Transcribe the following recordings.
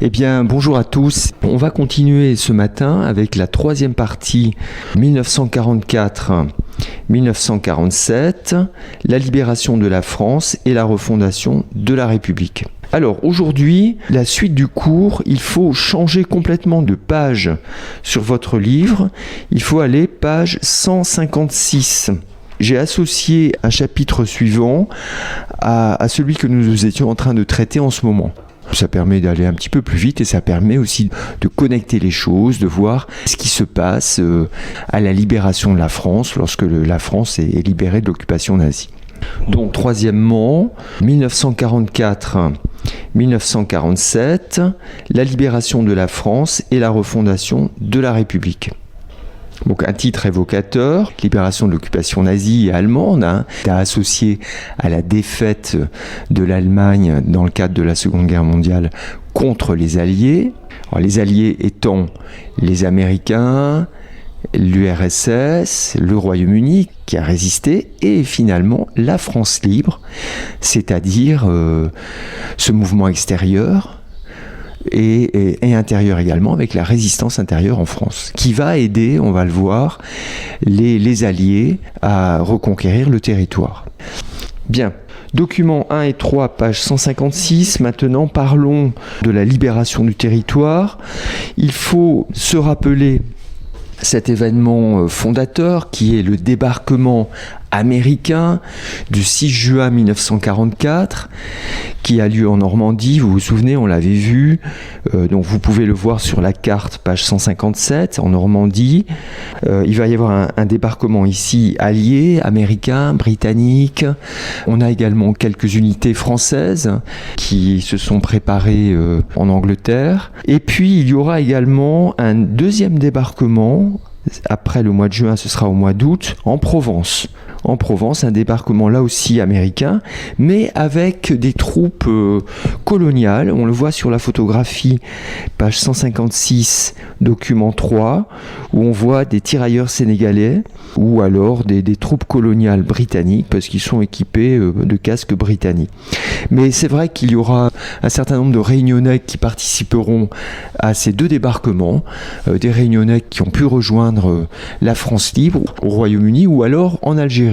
Eh bien, bonjour à tous. On va continuer ce matin avec la troisième partie 1944-1947, la libération de la France et la refondation de la République. Alors aujourd'hui, la suite du cours, il faut changer complètement de page sur votre livre. Il faut aller page 156. J'ai associé un chapitre suivant à celui que nous étions en train de traiter en ce moment. Ça permet d'aller un petit peu plus vite et ça permet aussi de connecter les choses, de voir ce qui se passe à la libération de la France lorsque la France est libérée de l'occupation nazie. Donc troisièmement, 1944-1947, la libération de la France et la refondation de la République. Donc un titre évocateur, libération de l'occupation nazie et allemande, associé à la défaite de l'Allemagne dans le cadre de la Seconde Guerre mondiale contre les Alliés. Alors, les Alliés étant les Américains, l'URSS, le Royaume-Uni qui a résisté et finalement la France libre, c'est-à-dire ce mouvement extérieur et intérieur également, avec la résistance intérieure en France, qui va aider, on va le voir, les Alliés à reconquérir le territoire. Bien, documents 1 et 3, page 156. Maintenant, parlons de la libération du territoire. Il faut se rappeler cet événement fondateur qui est le débarquement américain du 6 juin 1944 qui a lieu en Normandie. Vous vous souvenez, on l'avait vu, donc vous pouvez le voir sur la carte page 157 en Normandie. Il va y avoir un débarquement ici allié, américain, britannique. On a également quelques unités françaises qui se sont préparées en Angleterre. Et puis il y aura également un deuxième débarquement. Après le mois de juin, ce sera au mois d'août, en Provence. En Provence, un débarquement là aussi américain, mais avec des troupes coloniales. On le voit sur la photographie, page 156, document 3, où on voit des tirailleurs sénégalais ou alors des troupes coloniales britanniques, parce qu'ils sont équipés de casques britanniques. Mais c'est vrai qu'il y aura un certain nombre de Réunionnais qui participeront à ces deux débarquements, des Réunionnais qui ont pu rejoindre la France libre au Royaume-Uni ou alors en Algérie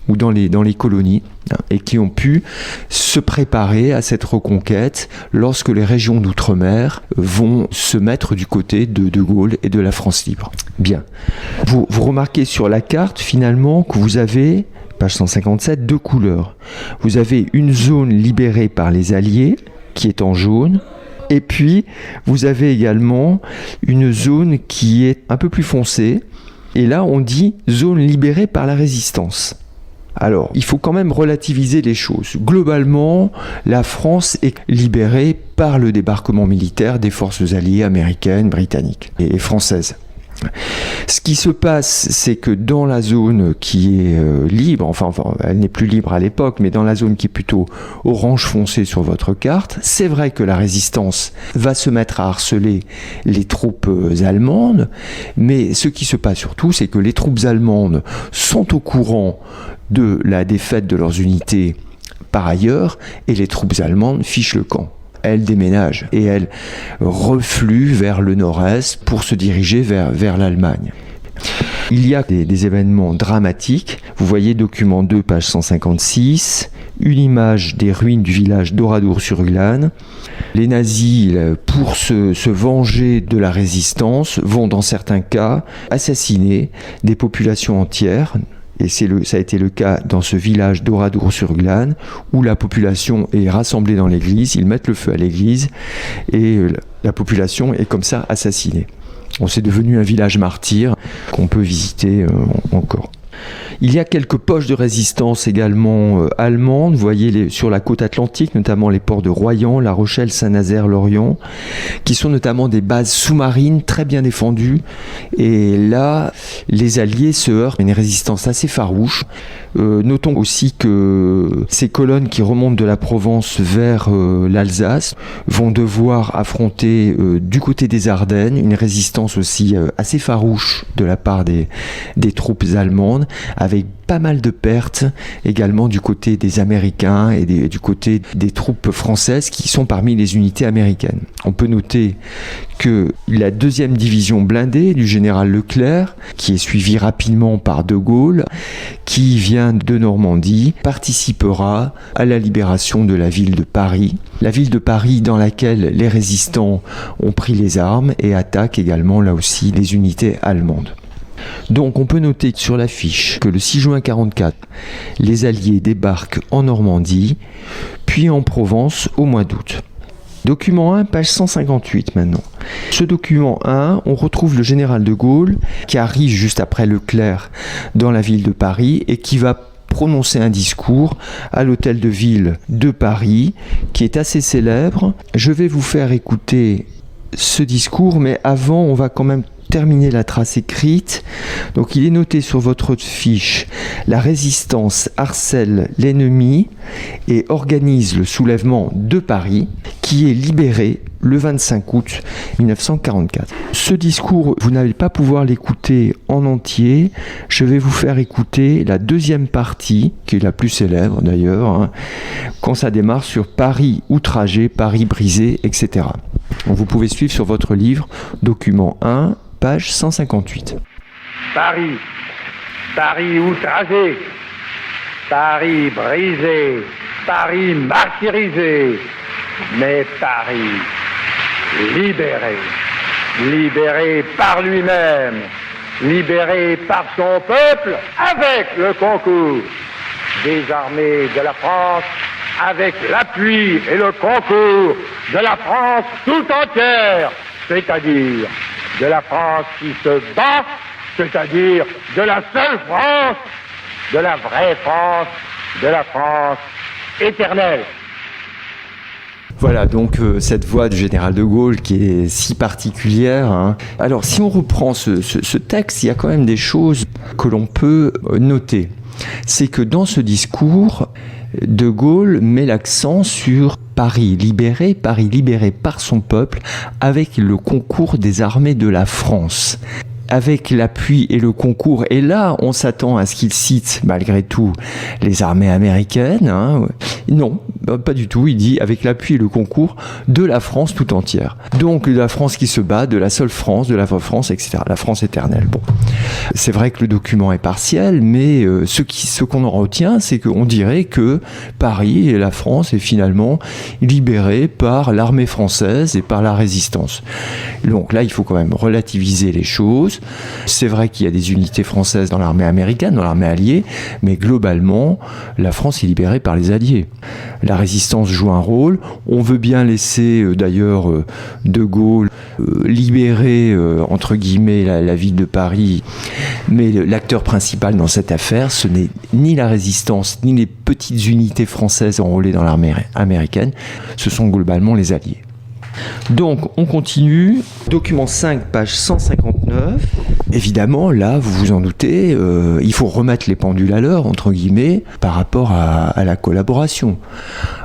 ou dans les colonies, et qui ont pu se préparer à cette reconquête lorsque les régions d'outre-mer vont se mettre du côté de De Gaulle et de la France libre. Bien. Vous remarquez sur la carte finalement que vous avez, page 157, deux couleurs. Vous avez une zone libérée par les Alliés, qui est en jaune, et puis vous avez également une zone qui est un peu plus foncée, et là on dit zone libérée par la résistance. Alors, il faut quand même relativiser les choses. Globalement, la France est libérée par le débarquement militaire des forces alliées américaines, britanniques et françaises. Ce qui se passe, c'est que dans la zone qui est libre, enfin elle n'est plus libre à l'époque, mais dans la zone qui est plutôt orange foncé sur votre carte, c'est vrai que la résistance va se mettre à harceler les troupes allemandes, mais ce qui se passe surtout, c'est que les troupes allemandes sont au courant de la défaite de leurs unités par ailleurs, et les troupes allemandes fichent le camp. Elles déménagent et elles refluent vers le nord-est pour se diriger vers l'Allemagne. Il y a des événements dramatiques. Vous voyez document 2, page 156, une image des ruines du village d'Oradour-sur-Glane. Les nazis, pour se venger de la résistance, vont dans certains cas assassiner des populations entières. Et ça a été le cas dans ce village d'Oradour-sur-Glane, où la population est rassemblée dans l'église, ils mettent le feu à l'église, et la population est comme ça assassinée. C'est devenu un village martyr qu'on peut visiter encore. Il y a quelques poches de résistance également allemandes, vous voyez sur la côte atlantique, notamment les ports de Royan, La Rochelle, Saint-Nazaire, Lorient, qui sont notamment des bases sous-marines très bien défendues. Et là, les Alliés se heurtent à une résistance assez farouche. Notons aussi que ces colonnes qui remontent de la Provence vers l'Alsace vont devoir affronter du côté des Ardennes une résistance aussi assez farouche de la part des troupes allemandes, avec pas mal de pertes également du côté des Américains et du côté des troupes françaises qui sont parmi les unités américaines. On peut noter que la 2e division blindée du général Leclerc, qui est suivie rapidement par De Gaulle, qui vient de Normandie, participera à la libération de la ville de Paris. La ville de Paris dans laquelle les résistants ont pris les armes et attaquent également là aussi les unités allemandes. Donc on peut noter sur l'affiche que le 6 juin 1944, les Alliés débarquent en Normandie, puis en Provence au mois d'août. Document 1, page 158 maintenant. Ce document 1, on retrouve le général de Gaulle qui arrive juste après Leclerc dans la ville de Paris et qui va prononcer un discours à l'hôtel de ville de Paris qui est assez célèbre. Je vais vous faire écouter ce discours, mais avant on va quand même terminer la trace écrite. Donc il est noté sur votre fiche: la résistance harcèle l'ennemi et organise le soulèvement de Paris qui est libéré le 25 août 1944. Ce discours, vous n'allez pas pouvoir l'écouter en entier. Je vais vous faire écouter la 2e partie, qui est la plus célèbre d'ailleurs, quand ça démarre sur Paris outragé, Paris brisé, etc. Donc vous pouvez suivre sur votre livre, document 1, page 158. Paris, Paris outragé, Paris brisé, Paris martyrisé, mais Paris libéré, libéré par lui-même, libéré par son peuple avec le concours des armées de la France, avec l'appui et le concours de la France tout entière, c'est-à-dire de la France qui se bat, c'est-à-dire de la seule France, de la vraie France, de la France éternelle. Voilà donc cette voix du général de Gaulle qui est si particulière. Alors si on reprend ce texte, il y a quand même des choses que l'on peut noter. C'est que dans ce discours, de Gaulle met l'accent sur Paris libéré par son peuple avec le concours des armées de la France. Avec l'appui et le concours, et là on s'attend à ce qu'il cite malgré tout les armées américaines, non, pas du tout, il dit avec l'appui et le concours de la France tout entière. Donc de la France qui se bat, de la seule France, de la vraie France, etc. La France éternelle. Bon, c'est vrai que le document est partiel, mais ce qu'on en retient, c'est qu'on dirait que Paris et la France est finalement libérée par l'armée française et par la résistance. Donc là il faut quand même relativiser les choses. C'est vrai qu'il y a des unités françaises dans l'armée américaine, dans l'armée alliée, mais globalement, la France est libérée par les Alliés. La résistance joue un rôle. On veut bien laisser d'ailleurs De Gaulle libérer, entre guillemets, la ville de Paris, mais l'acteur principal dans cette affaire, ce n'est ni la résistance, ni les petites unités françaises enrôlées dans l'armée américaine, ce sont globalement les Alliés. Donc on continue, document 5, page 159. Évidemment, là, vous vous en doutez, il faut remettre les pendules à l'heure, entre guillemets, par rapport à la collaboration.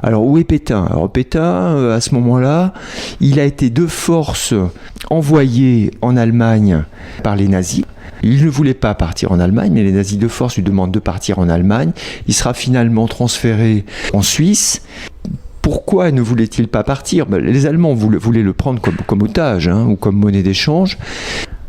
Alors où est Pétain ? Alors Pétain, à ce moment-là, il a été de force envoyé en Allemagne par les nazis. Il ne voulait pas partir en Allemagne, mais les nazis de force lui demandent de partir en Allemagne. Il sera finalement transféré en Suisse. Pourquoi ne voulait-il pas partir ? Les Allemands voulaient le prendre comme otage ou comme monnaie d'échange.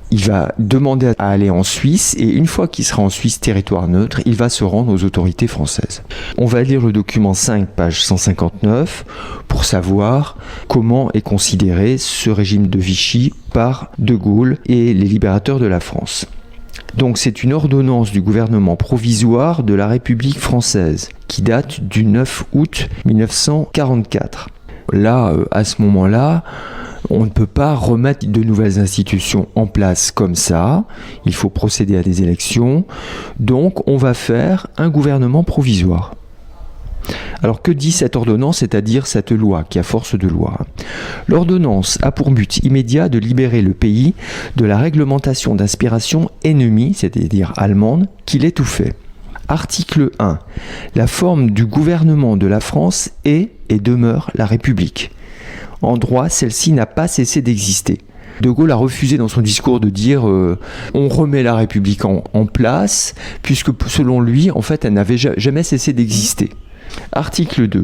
Il va demander à aller en Suisse et une fois qu'il sera en Suisse, territoire neutre, il va se rendre aux autorités françaises. On va lire le document 5, page 159, pour savoir comment est considéré ce régime de Vichy par De Gaulle et les libérateurs de la France. Donc c'est une ordonnance du gouvernement provisoire de la République française qui date du 9 août 1944. Là, à ce moment-là, On ne peut pas remettre de nouvelles institutions en place comme ça. Il faut procéder à des élections. Donc, on va faire un gouvernement provisoire. Alors que dit cette ordonnance, c'est-à-dire cette loi qui a force de loi? L'ordonnance a pour but immédiat de libérer le pays de la réglementation d'inspiration ennemie, c'est-à-dire allemande, qui l'étouffait. Article 1. La forme du gouvernement de la France est et demeure la République. En droit, celle-ci n'a pas cessé d'exister. De Gaulle a refusé dans son discours de dire on remet la République en place, puisque selon lui, en fait, elle n'avait jamais cessé d'exister. Article 2.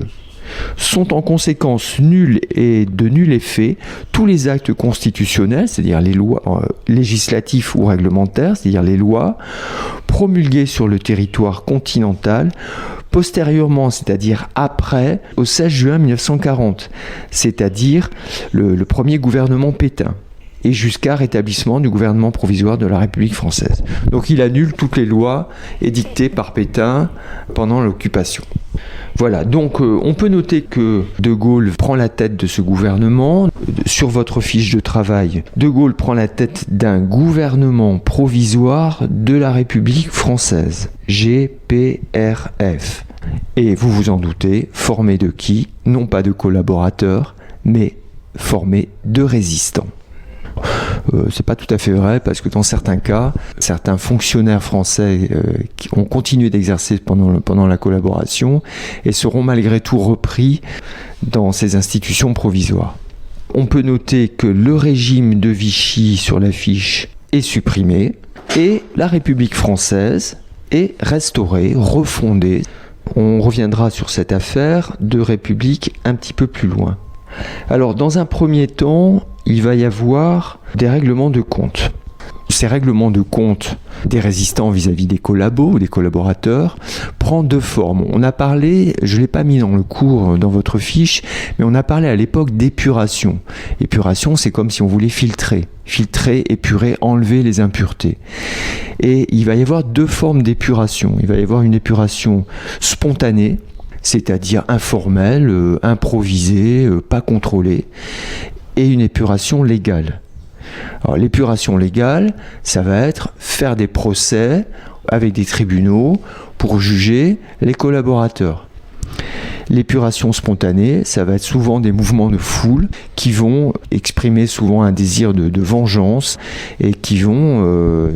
Sont en conséquence nuls et de nul effet tous les actes constitutionnels, c'est-à-dire les lois législatifs ou réglementaires, c'est-à-dire les lois promulguées sur le territoire continental postérieurement, c'est-à-dire après, au 16 juin 1940, c'est-à-dire le premier gouvernement Pétain, et jusqu'à rétablissement du gouvernement provisoire de la République française. Donc il annule toutes les lois édictées par Pétain pendant l'occupation. Voilà, donc on peut noter que De Gaulle prend la tête de ce gouvernement. Sur votre fiche de travail, De Gaulle prend la tête d'un gouvernement provisoire de la République française, GPRF. Et vous vous en doutez, formé de qui? Non pas de collaborateurs, mais formé de résistants. C'est pas tout à fait vrai parce que dans certains cas, certains fonctionnaires français qui ont continué d'exercer pendant la collaboration et seront malgré tout repris dans ces institutions provisoires. On peut noter que le régime de Vichy sur l'affiche est supprimé et la République française est restaurée, refondée. On reviendra sur cette affaire de République un petit peu plus loin. Alors, dans un premier temps, il va y avoir des règlements de compte. Ces règlements de compte des résistants vis-à-vis des collabos ou des collaborateurs prend deux formes. On a parlé, je ne l'ai pas mis dans le cours, dans votre fiche, mais on a parlé à l'époque d'épuration. Épuration, c'est comme si on voulait filtrer, épurer, enlever les impuretés. Et il va y avoir deux formes d'épuration. Il va y avoir une épuration spontanée, c'est-à-dire informelle, improvisée, pas contrôlée, et une épuration légale. Alors, l'épuration légale, ça va être faire des procès avec des tribunaux pour juger les collaborateurs. L'épuration spontanée, ça va être souvent des mouvements de foule qui vont exprimer souvent un désir de vengeance et qui vont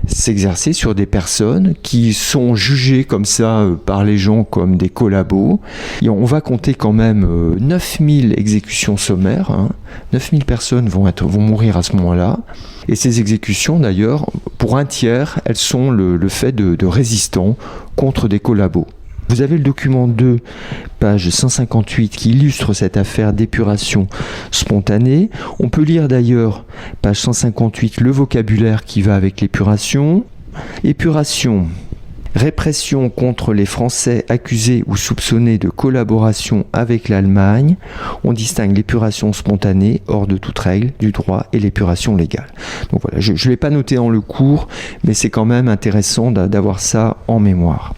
s'exercer sur des personnes qui sont jugées comme ça par les gens comme des collabos. Et on va compter quand même 9000 exécutions sommaires. 9000 personnes vont mourir à ce moment-là. Et ces exécutions, d'ailleurs, pour un tiers, elles sont le fait de résistants contre des collabos. Vous avez le document 2, page 158, qui illustre cette affaire d'épuration spontanée. On peut lire d'ailleurs, page 158, le vocabulaire qui va avec l'épuration. Épuration, répression contre les Français accusés ou soupçonnés de collaboration avec l'Allemagne. On distingue l'épuration spontanée, hors de toute règle, du droit, et l'épuration légale. Donc voilà, je ne l'ai pas noté dans le cours, mais c'est quand même intéressant d'avoir ça en mémoire.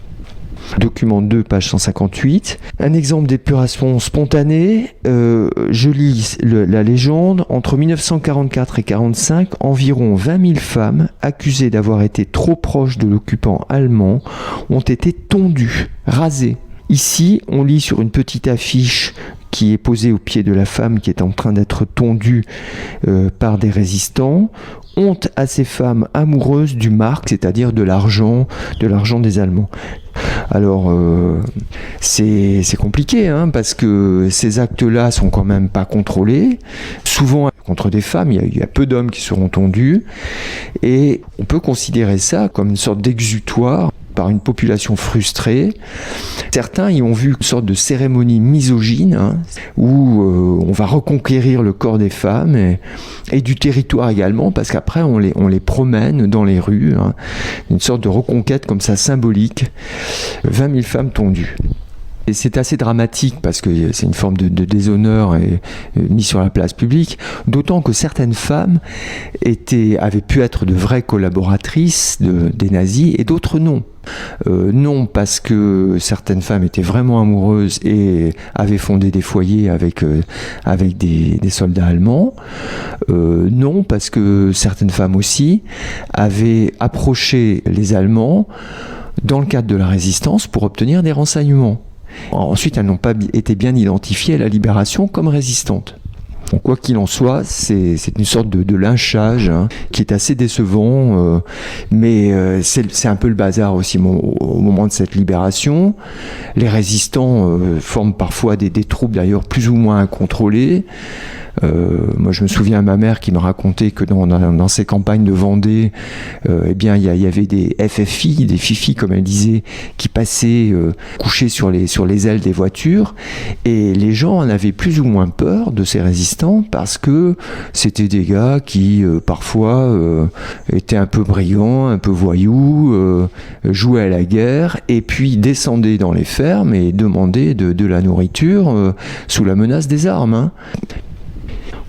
Document 2, page 158. Un exemple d'épuration spontanée, je lis la légende. Entre 1944 et 1945, environ 20 000 femmes accusées d'avoir été trop proches de l'occupant allemand ont été tondues, rasées. Ici, on lit sur une petite affiche qui est posée au pied de la femme qui est en train d'être tondue par des résistants. Honte à ces femmes amoureuses du mark, c'est-à-dire de l'argent des Allemands. Alors, c'est compliqué, parce que ces actes-là sont quand même pas contrôlés. Souvent, contre des femmes, il y a peu d'hommes qui seront tondus. Et on peut considérer ça comme une sorte d'exutoire par une population frustrée. Certains y ont vu une sorte de cérémonie misogyne, où on va reconquérir le corps des femmes et du territoire également, parce qu'après on les promène dans les rues, une sorte de reconquête comme ça symbolique. 20 000 femmes tondues. Et c'est assez dramatique parce que c'est une forme de déshonneur mis sur la place publique, d'autant que certaines femmes avaient pu être de vraies collaboratrices des nazis et d'autres non. Non parce que certaines femmes étaient vraiment amoureuses et avaient fondé des foyers avec des soldats allemands. Non parce que certaines femmes aussi avaient approché les Allemands dans le cadre de la résistance pour obtenir des renseignements. Ensuite, elles n'ont pas été bien identifiées à la Libération comme résistantes. Donc, quoi qu'il en soit, c'est une sorte de lynchage qui est assez décevant, mais c'est un peu le bazar aussi au moment de cette libération. Les résistants forment parfois des troupes d'ailleurs plus ou moins incontrôlées. Moi je me souviens à ma mère qui me racontait que dans ces campagnes de Vendée, eh bien il y avait des FFI, des FIFI comme elle disait, qui passaient couchés sur les ailes des voitures, et les gens en avaient plus ou moins peur de ces résistants parce que c'était des gars qui parfois étaient un peu brigands, un peu voyous, jouaient à la guerre et puis descendaient dans les fermes et demandaient de la nourriture sous la menace des armes.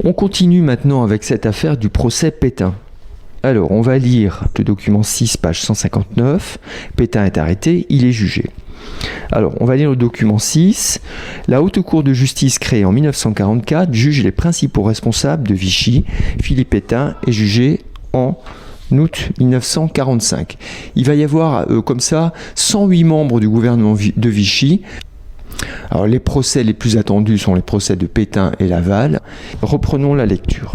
On continue maintenant avec cette affaire du procès Pétain. Alors, on va lire le document 6, page 159. Pétain est arrêté, il est jugé. Alors, on va lire le document 6. La Haute Cour de justice créée en 1944 juge les principaux responsables de Vichy. Philippe Pétain est jugé en août 1945. Il va y avoir comme ça 108 membres du gouvernement de Vichy. Alors, les procès les plus attendus sont les procès de Pétain et Laval. Reprenons la lecture.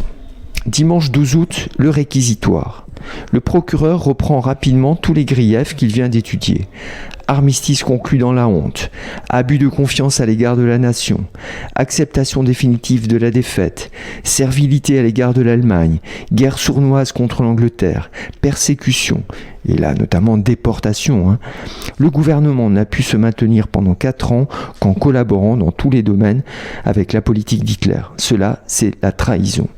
Dimanche 12 août, le réquisitoire. Le procureur reprend rapidement tous les griefs qu'il vient d'étudier. Armistice conclu dans la honte, abus de confiance à l'égard de la nation, acceptation définitive de la défaite, servilité à l'égard de l'Allemagne, guerre sournoise contre l'Angleterre, persécution, et là notamment déportation. Le gouvernement n'a pu se maintenir pendant 4 ans qu'en collaborant dans tous les domaines avec la politique d'Hitler. Cela, c'est la trahison.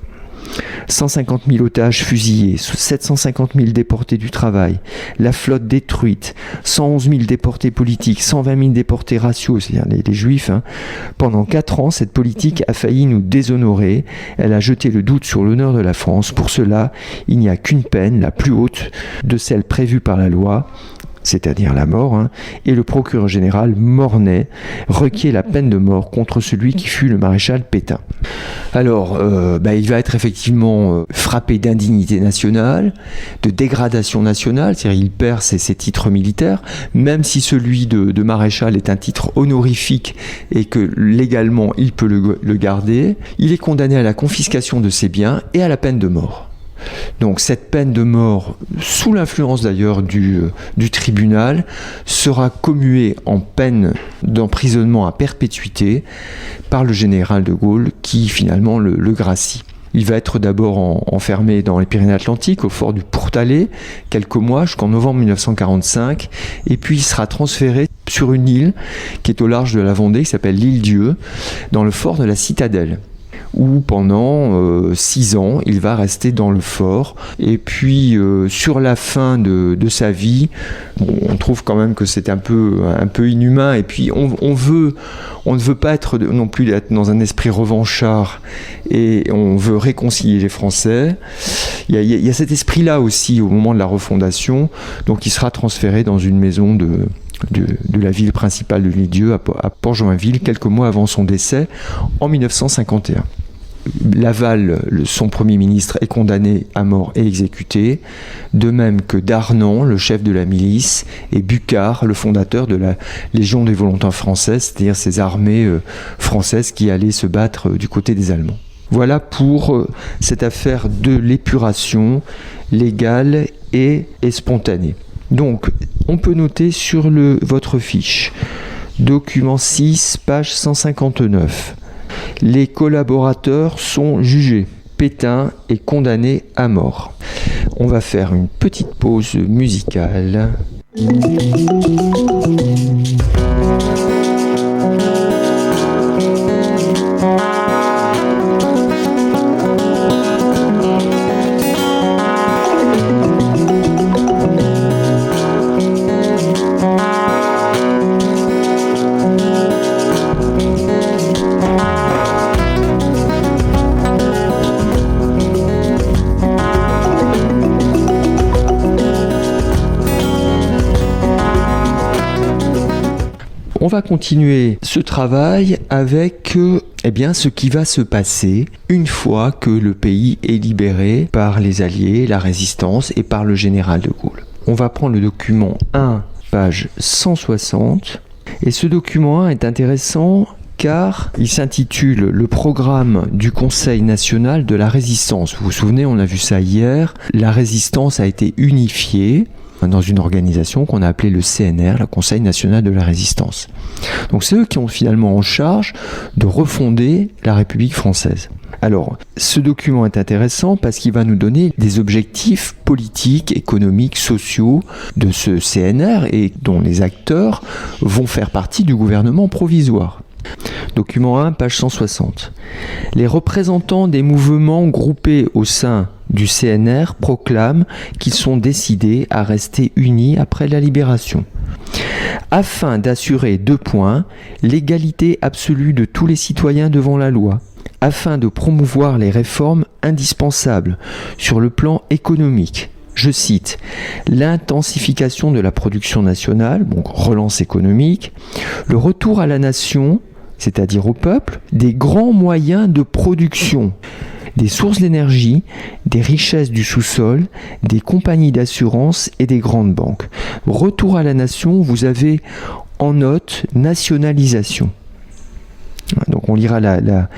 150 000 otages fusillés, 750 000 déportés du travail, la flotte détruite, 111 000 déportés politiques, 120 000 déportés raciaux, c'est-à-dire les juifs. Pendant 4 ans, cette politique a failli nous déshonorer. Elle a jeté le doute sur l'honneur de la France. Pour cela, il n'y a qu'une peine, la plus haute de celle prévue par la loi, c'est-à-dire la mort, et le procureur général Mornay requiert la peine de mort contre celui qui fut le maréchal Pétain. Alors, il va être effectivement frappé d'indignité nationale, de dégradation nationale, c'est-à-dire il perd ses titres militaires, même si celui de maréchal est un titre honorifique et que légalement il peut le garder. Il est condamné à la confiscation de ses biens et à la peine de mort. Donc cette peine de mort, sous l'influence d'ailleurs du tribunal, sera commuée en peine d'emprisonnement à perpétuité par le général de Gaulle qui finalement le gracie. Il va être d'abord enfermé dans les Pyrénées-Atlantiques, au fort du Pourtalais, quelques mois, jusqu'en novembre 1945, et puis il sera transféré sur une île qui est au large de la Vendée, qui s'appelle l'île Dieu, dans le fort de la Citadelle, où pendant 6 ans, il va rester dans le fort. Et puis, sur la fin de sa vie, on trouve quand même que c'est un peu inhumain. Et puis, on ne veut pas être non plus être dans un esprit revanchard, et on veut réconcilier les Français. Il y a cet esprit-là aussi au moment de la refondation. Donc, il sera transféré dans une maison de la ville principale de l'île-Dieu, à Port-Joinville, quelques mois avant son décès, en 1951. Laval, son premier ministre, est condamné à mort et exécuté, de même que Darnan, le chef de la milice, et Bucquart, le fondateur de la Légion des volontaires françaises, c'est-à-dire ces armées françaises qui allaient se battre du côté des Allemands. Voilà pour cette affaire de l'épuration légale et spontanée. Donc, on peut noter sur votre fiche, document 6, page 159. Les collaborateurs sont jugés. Pétain est condamné à mort. On va faire une petite pause musicale. va continuer ce travail avec ce qui va se passer une fois que le pays est libéré par les Alliés, la Résistance et par le général de Gaulle. On va prendre le document 1, page 160. Et ce document 1 est intéressant car il s'intitule « Le programme du Conseil national de la résistance ». Vous vous souvenez, on a vu ça hier, la résistance a été unifiée dans une organisation qu'on a appelée le CNR, le Conseil national de la résistance. Donc c'est eux qui ont finalement en charge de refonder la République française. Alors, ce document est intéressant parce qu'il va nous donner des objectifs politiques, économiques, sociaux de ce CNR et dont les acteurs vont faire partie du gouvernement provisoire. Document 1, page 160. Les représentants des mouvements groupés au sein du CNR proclament qu'ils sont décidés à rester unis après la libération. Afin d'assurer 2 points, l'égalité absolue de tous les citoyens devant la loi, afin de promouvoir les réformes indispensables sur le plan économique. Je cite, l'intensification de la production nationale, donc relance économique, le retour à la nation, c'est-à-dire au peuple, des grands moyens de production, des sources d'énergie, des richesses du sous-sol, des compagnies d'assurance et des grandes banques. Retour à la nation, vous avez en note nationalisation. Donc on lira le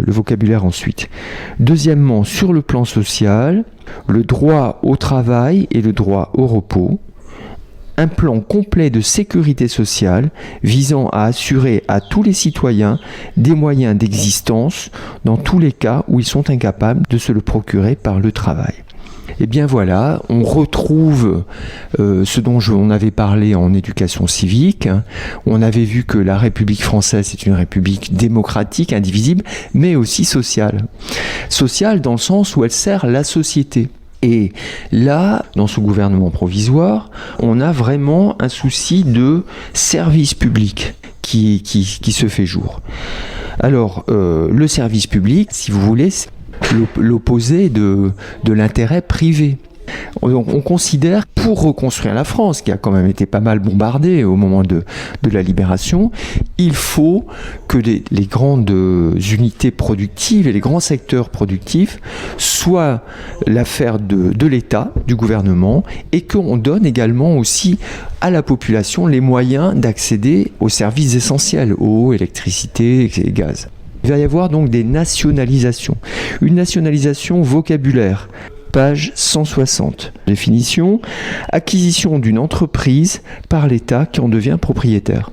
vocabulaire ensuite. Deuxièmement, sur le plan social, le droit au travail et le droit au repos. Un plan complet de sécurité sociale visant à assurer à tous les citoyens des moyens d'existence dans tous les cas où ils sont incapables de se le procurer par le travail. Et bien voilà, on retrouve ce dont on avait parlé en éducation civique. On avait vu que la République française est une république démocratique, indivisible, mais aussi sociale. Sociale dans le sens où elle sert la société. Et là, dans ce gouvernement provisoire, on a vraiment un souci de service public qui se fait jour. Alors, le service public, si vous voulez, c'est l'opposé de l'intérêt privé. On considère, pour reconstruire la France, qui a quand même été pas mal bombardée au moment de la libération, il faut que les grandes unités productives et les grands secteurs productifs soient l'affaire de l'État, du gouvernement, et qu'on donne également aussi à la population les moyens d'accéder aux services essentiels, eau, électricité et gaz. Il va y avoir donc des nationalisations. Une nationalisation vocabulaire. Page 160. Définition, acquisition d'une entreprise par l'État qui en devient propriétaire.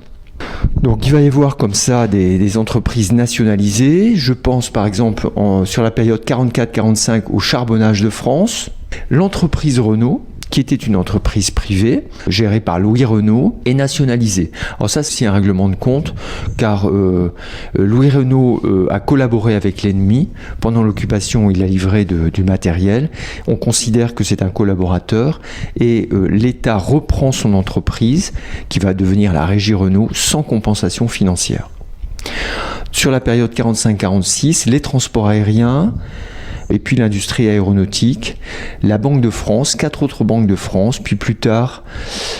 Donc il va y avoir comme ça des entreprises nationalisées. Je pense par exemple sur la période 44-45 au charbonnage de France. L'entreprise Renault, qui était une entreprise privée, gérée par Louis Renault, est nationalisée. Alors ça, c'est un règlement de compte, car Louis Renault a collaboré avec l'ennemi. Pendant l'occupation, il a livré du matériel. On considère que c'est un collaborateur, et l'État reprend son entreprise, qui va devenir la Régie Renault, sans compensation financière. Sur la période 45-46, les transports aériens, et puis l'industrie aéronautique, la Banque de France, 4 autres banques de France, puis plus tard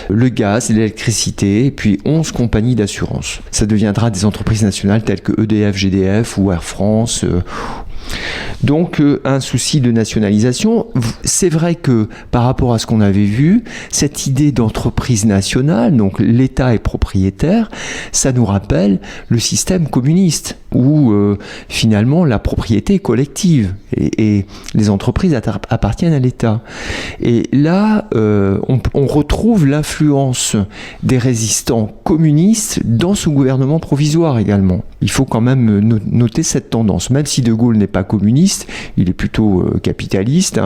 le gaz, l'électricité, et puis 11 compagnies d'assurance. Ça deviendra des entreprises nationales telles que EDF, GDF ou Air France. Donc un souci de nationalisation. C'est vrai que par rapport à ce qu'on avait vu, cette idée d'entreprise nationale, donc l'État est propriétaire, ça nous rappelle le système communiste où finalement la propriété est collective et les entreprises appartiennent à l'État. Et là, on retrouve l'influence des résistants communistes dans ce gouvernement provisoire également. Il faut quand même noter cette tendance, même si De Gaulle n'est pas communiste, il est plutôt capitaliste.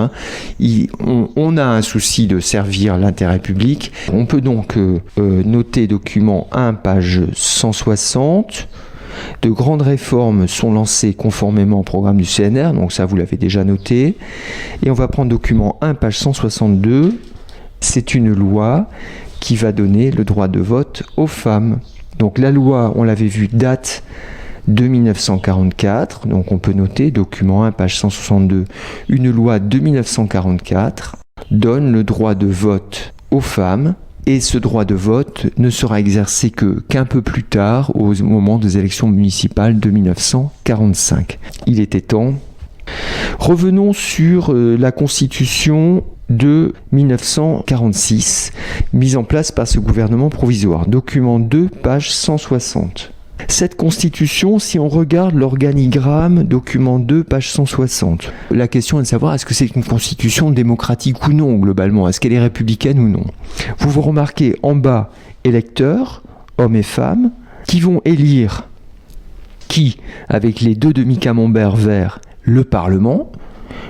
On a un souci de servir l'intérêt public. On peut donc noter document 1, page 160. De grandes réformes sont lancées conformément au programme du CNR, donc ça vous l'avez déjà noté. Et on va prendre document 1, page 162. C'est une loi qui va donner le droit de vote aux femmes. Donc la loi, on l'avait vu, date de 1944, donc on peut noter, document 1, page 162, une loi de 1944 donne le droit de vote aux femmes Et ce droit de vote ne sera exercé qu'un peu plus tard, au moment des élections municipales de 1945. Il était temps. Revenons sur la Constitution de 1946, mise en place par ce gouvernement provisoire. Document 2, page 160. Cette constitution, si on regarde l'organigramme, document 2, page 160, la question est de savoir est-ce que c'est une constitution démocratique ou non, globalement, est-ce qu'elle est républicaine ou non. Vous remarquez en bas, électeurs, hommes et femmes, qui vont élire, avec les 2 demi-camemberts verts, le Parlement.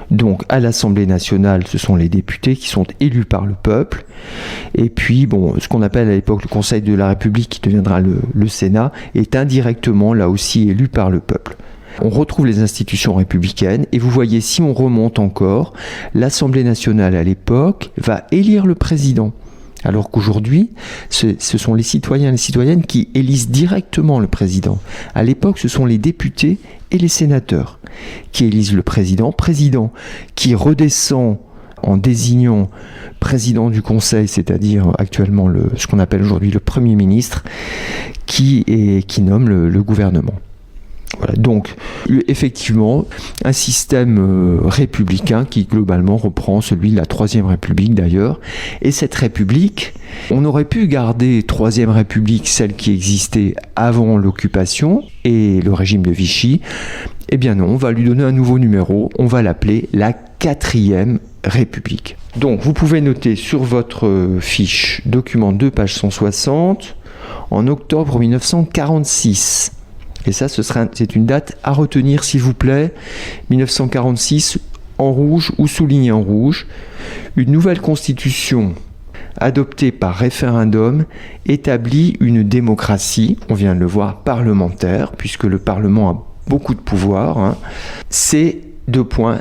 Donc à l'Assemblée nationale, ce sont les députés qui sont élus par le peuple. Et puis, ce qu'on appelle à l'époque le Conseil de la République, qui deviendra le Sénat, est indirectement là aussi élu par le peuple. On retrouve les institutions républicaines et vous voyez, si on remonte encore, l'Assemblée nationale à l'époque va élire le président. Alors qu'aujourd'hui, ce sont les citoyens et les citoyennes qui élisent directement le président. À l'époque, ce sont les députés et les sénateurs qui élisent le président qui redescend en désignant président du Conseil, c'est-à-dire actuellement ce qu'on appelle aujourd'hui le Premier ministre, qui nomme le gouvernement. Voilà, donc effectivement un système républicain qui globalement reprend celui de la Troisième République d'ailleurs. Et cette République, on aurait pu garder Troisième République, celle qui existait avant l'occupation et le régime de Vichy. Eh bien non, on va lui donner un nouveau numéro, on va l'appeler la Quatrième République. Donc vous pouvez noter sur votre fiche, document 2, page 160, en octobre 1946. Et ça, c'est une date à retenir, s'il vous plaît. 1946, en rouge ou souligné en rouge. Une nouvelle constitution adoptée par référendum établit une démocratie, on vient de le voir, parlementaire, puisque le Parlement a beaucoup de pouvoir. C'est,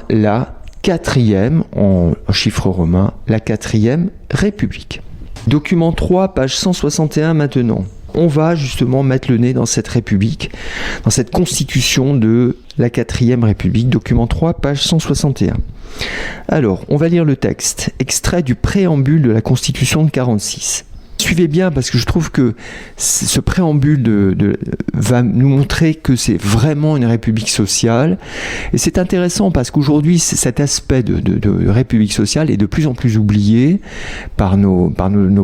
la quatrième, en chiffre romain, la Quatrième République. Document 3, page 161 maintenant. On va justement mettre le nez dans cette République, dans cette constitution de la Quatrième République, document 3, page 161. Alors, on va lire le texte, extrait du préambule de la Constitution de 1946. Suivez bien parce que je trouve que ce préambule va nous montrer que c'est vraiment une république sociale. Et c'est intéressant parce qu'aujourd'hui, cet aspect de république sociale est de plus en plus oublié par nos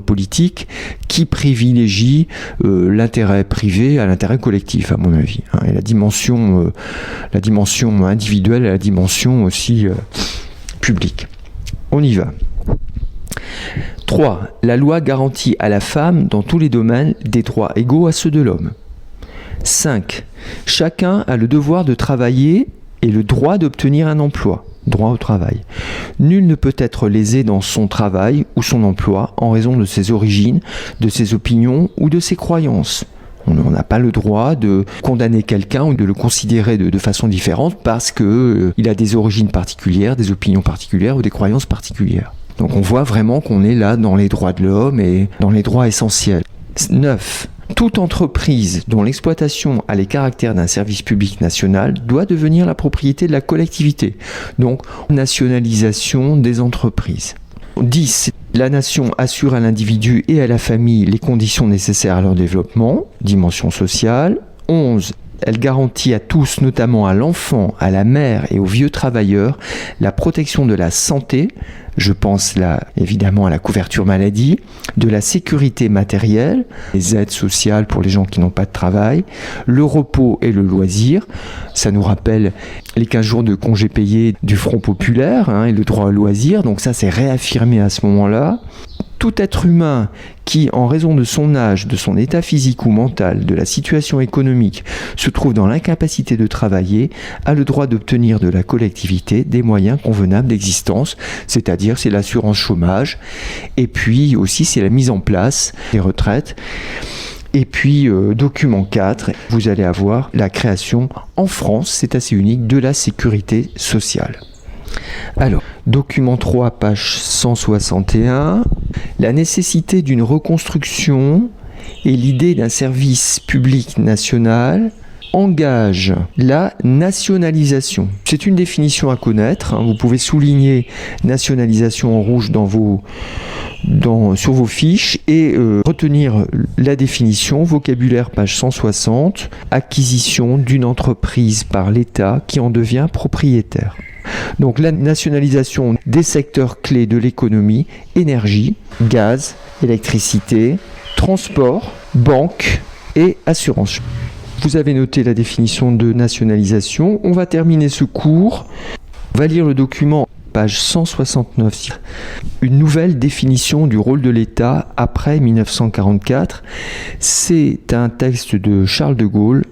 politiques qui privilégient l'intérêt privé à l'intérêt collectif, à mon avis. Et la dimension individuelle et la dimension aussi publique. On y va. 3. La loi garantit à la femme, dans tous les domaines, des droits égaux à ceux de l'homme. 5. Chacun a le devoir de travailler et le droit d'obtenir un emploi. Droit au travail. Nul ne peut être lésé dans son travail ou son emploi en raison de ses origines, de ses opinions ou de ses croyances. On n'a pas le droit de condamner quelqu'un ou de le considérer de façon différente parce qu'il a des origines particulières, des opinions particulières ou des croyances particulières. Donc on voit vraiment qu'on est là dans les droits de l'homme et dans les droits essentiels. 9. Toute entreprise dont l'exploitation a les caractères d'un service public national doit devenir la propriété de la collectivité. Donc, nationalisation des entreprises. 10. La nation assure à l'individu et à la famille les conditions nécessaires à leur développement, dimension sociale. 11. Elle garantit à tous, notamment à l'enfant, à la mère et aux vieux travailleurs, la protection de la santé, je pense là évidemment à la couverture maladie, de la sécurité matérielle, les aides sociales pour les gens qui n'ont pas de travail, le repos et le loisir. Ça nous rappelle les 15 jours de congés payés du Front populaire et le droit au loisir, donc ça c'est réaffirmé à ce moment-là. Tout être humain qui, en raison de son âge, de son état physique ou mental, de la situation économique, se trouve dans l'incapacité de travailler, a le droit d'obtenir de la collectivité des moyens convenables d'existence, c'est-à-dire c'est l'assurance chômage, et puis aussi c'est la mise en place des retraites. Et puis, document 4, vous allez avoir la création en France, c'est assez unique, de la sécurité sociale. Alors, document 3, page 161, la nécessité d'une reconstruction et l'idée d'un service public national engage la nationalisation. C'est une définition à connaître. Vous pouvez souligner nationalisation en rouge sur vos fiches et retenir la définition, vocabulaire page 160, acquisition d'une entreprise par l'État qui en devient propriétaire. Donc la nationalisation des secteurs clés de l'économie, énergie, gaz, électricité, transport, banque et assurance. Vous avez noté la définition de nationalisation. On va terminer ce cours. On va lire le document, page 169. Une nouvelle définition du rôle de l'État après 1944. C'est un texte de Charles de Gaulle.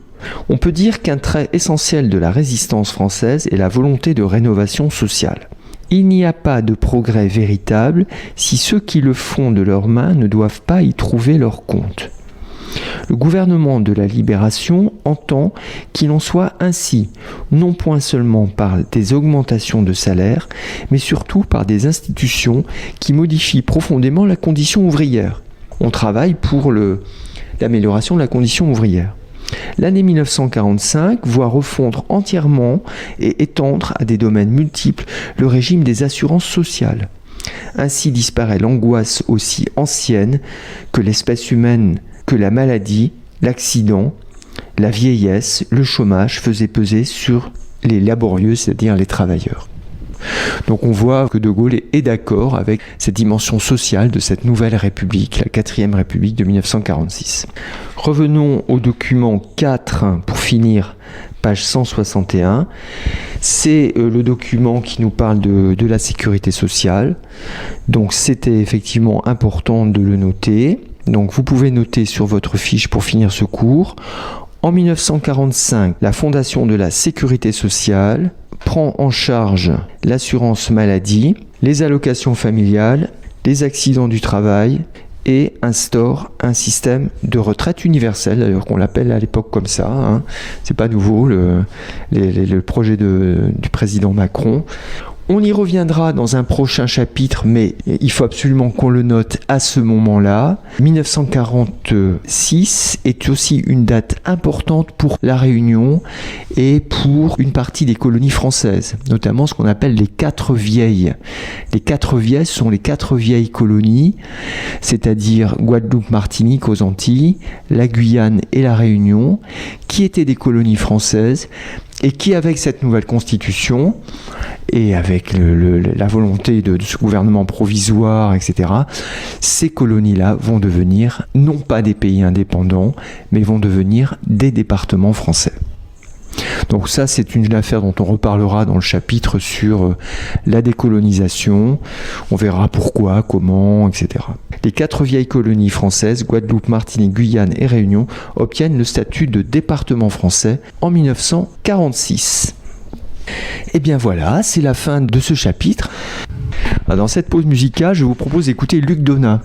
On peut dire qu'un trait essentiel de la résistance française est la volonté de rénovation sociale. Il n'y a pas de progrès véritable si ceux qui le font de leurs mains ne doivent pas y trouver leur compte. Le gouvernement de la Libération entend qu'il en soit ainsi, non point seulement par des augmentations de salaire, mais surtout par des institutions qui modifient profondément la condition ouvrière. On travaille pour l'amélioration de la condition ouvrière. L'année 1945 voit refondre entièrement et étendre à des domaines multiples le régime des assurances sociales. Ainsi disparaît l'angoisse aussi ancienne que l'espèce humaine, que la maladie, l'accident, la vieillesse, le chômage faisaient peser sur les laborieux, c'est-à-dire les travailleurs. Donc on voit que De Gaulle est d'accord avec cette dimension sociale de cette nouvelle République, la 4e République de 1946. Revenons au document 4 pour finir, page 161. C'est le document qui nous parle de la sécurité sociale. Donc c'était effectivement important de le noter. Donc vous pouvez noter sur votre fiche pour finir ce cours. En 1945, la Fondation de la Sécurité sociale prend en charge l'assurance maladie, les allocations familiales, les accidents du travail et instaure un système de retraite universelle, d'ailleurs qu'on l'appelle à l'époque comme ça. C'est pas nouveau, le projet du président Macron. On y reviendra dans un prochain chapitre, mais il faut absolument qu'on le note à ce moment-là. 1946 est aussi une date importante pour La Réunion et pour une partie des colonies françaises, notamment ce qu'on appelle les 4 vieilles. Les 4 vieilles sont les 4 vieilles colonies, c'est-à-dire Guadeloupe, Martinique aux Antilles, la Guyane et La Réunion, qui étaient des colonies françaises et qui, avec cette nouvelle constitution, et avec la volonté de ce gouvernement provisoire, etc., ces colonies-là vont devenir non pas des pays indépendants, mais vont devenir des départements français. Donc ça, c'est une affaire dont on reparlera dans le chapitre sur la décolonisation. On verra pourquoi, comment, etc. Les 4 vieilles colonies françaises, Guadeloupe, Martinique, Guyane et Réunion, obtiennent le statut de département français en 1946. Et bien voilà, c'est la fin de ce chapitre. Dans cette pause musicale, je vous propose d'écouter Luc Donat.